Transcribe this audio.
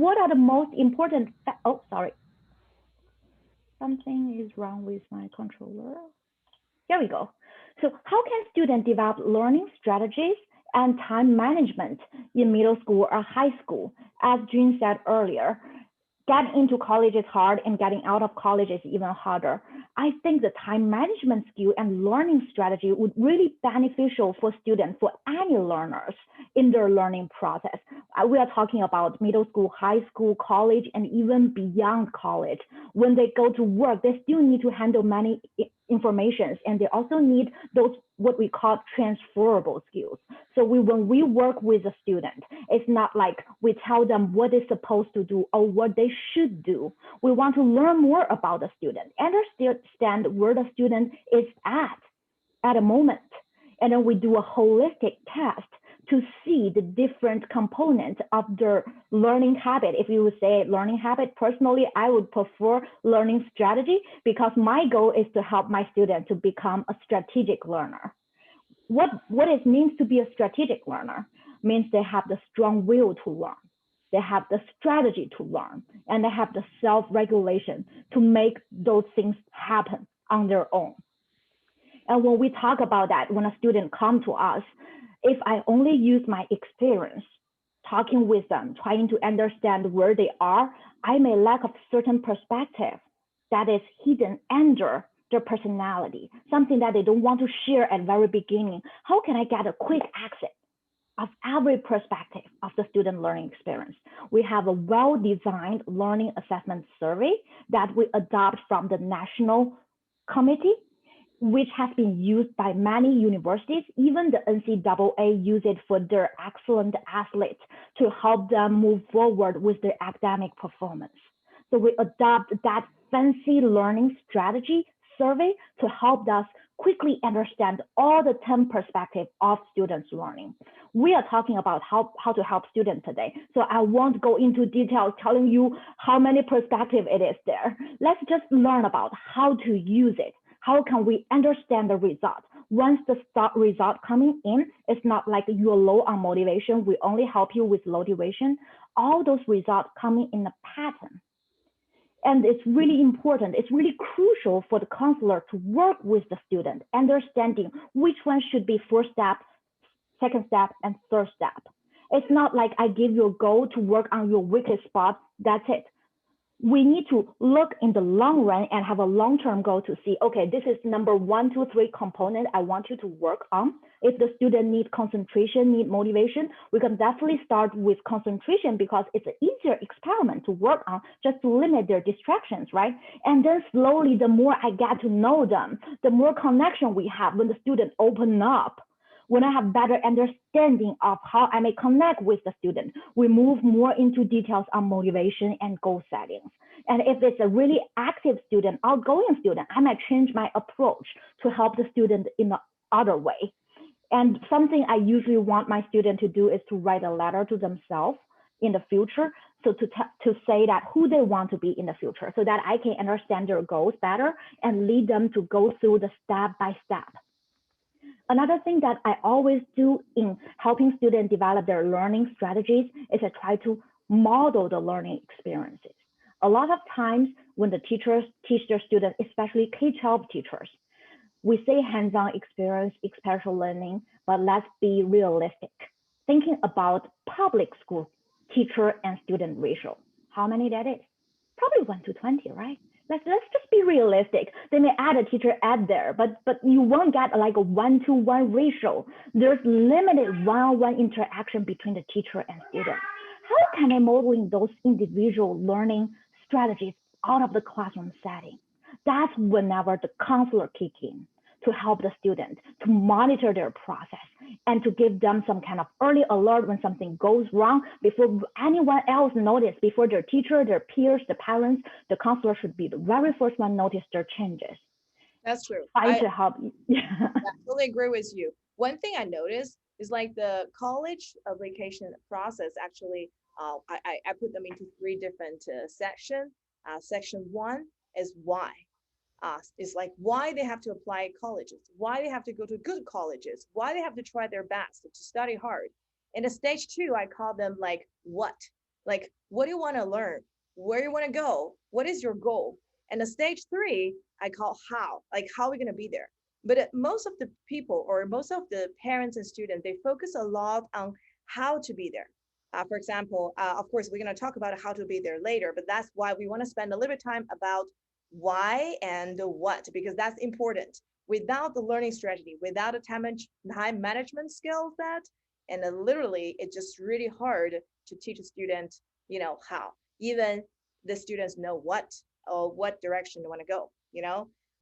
what are the most important, oh, sorry, something is wrong with my controller. Here we go. So how can students develop learning strategies and time management in middle school or high school? As June said earlier, getting into college is hard and getting out of college is even harder. I think the time management skill and learning strategy would really beneficial for students, for any learners in their learning process. We are talking about middle school, high school, college, and even beyond college. When they go to work, they still need to handle many informations, and they also need those what we call transferable skills. So when we work with a student, it's not like we tell them what they're supposed to do or what they should do. We want to learn more about the student, understand where the student is at a moment. And then we do a holistic test to see the different components of their learning habit. If you would say learning habit, personally, I would prefer learning strategy because my goal is to help my student to become a strategic learner. What it means to be a strategic learner means they have the strong will to learn. They have the strategy to learn, and they have the self-regulation to make those things happen on their own. And when we talk about that, when a student come to us, if I only use my experience talking with them, trying to understand where they are, I may lack a certain perspective that is hidden under their personality, something that they don't want to share at the very beginning. How can I get a quick access of every perspective of the student learning experience? We have a well-designed learning assessment survey that we adopt from the national committee, which has been used by many universities. Even the NCAA use it for their excellent athletes to help them move forward with their academic performance. So we adopt that fancy learning strategy survey to help us quickly understand all the 10 perspectives of students learning. We are talking about how to help students today. So I won't go into details telling you how many perspectives it is there. Let's just learn about how to use it. How can we understand the result? Once the result coming in, it's not like you're low on motivation. We only help you with motivation. All those results coming in a pattern. And it's really important, it's really crucial for the counselor to work with the student, understanding which one should be first step, second step, and third step. It's not like I give you a goal to work on your weakest spot, that's it. We need to look in the long run and have a long-term goal to see, okay, this is number 1, 2, 3 component I want you to work on. If the student need concentration, need motivation, we can definitely start with concentration because it's an easier experiment to work on just to limit their distractions, right? And then slowly, the more I get to know them, the more connection we have when the student open up. When I have better understanding of how I may connect with the student, we move more into details on motivation and goal settings. And if it's a really active student, outgoing student, I might change my approach to help the student in the other way. And something I usually want my student to do is to write a letter to themselves in the future. So to say that who they want to be in the future so that I can understand their goals better and lead them to go through the step by step. Another thing that I always do in helping students develop their learning strategies is I try to model the learning experiences. A lot of times when the teachers teach their students, especially K-12 teachers, we say hands-on experience, experiential learning, but let's be realistic. Thinking about public school teacher and student ratio, how many that is? Probably 1 to 20, right? Let's just be realistic. They may add a teacher add there, but you won't get like a 1-to-1 ratio. There's limited one-on-one interaction between the teacher and student. How can I modeling those individual learning strategies out of the classroom setting? That's whenever the counselor kick in to help the student to monitor their process and to give them some kind of early alert when something goes wrong before anyone else notice, before their teacher, their peers, the parents, the counselor should be the very first one notice their changes. That's true. Trying to help. Yeah. I totally agree with you. One thing I noticed is like the college application process actually, I put them into 3 different sections. Section 1 is why. It's like why they have to apply colleges, why they have to go to good colleges, why they have to try their best to study hard. In the stage 2, I call them like what. Like, what do you want to learn? Where you want to go? What is your goal? And the stage three, I call how, like how are we going to be there? But most of the people or most of the parents and students, they focus a lot on how to be there. For example, of course, we're going to talk about how to be there later, but that's why we want to spend a little bit of time about why and what, because that's important. Without the learning strategy, without a time management skill set, and literally, it's just really hard to teach a student, how. Even the students know what or what direction they want to go.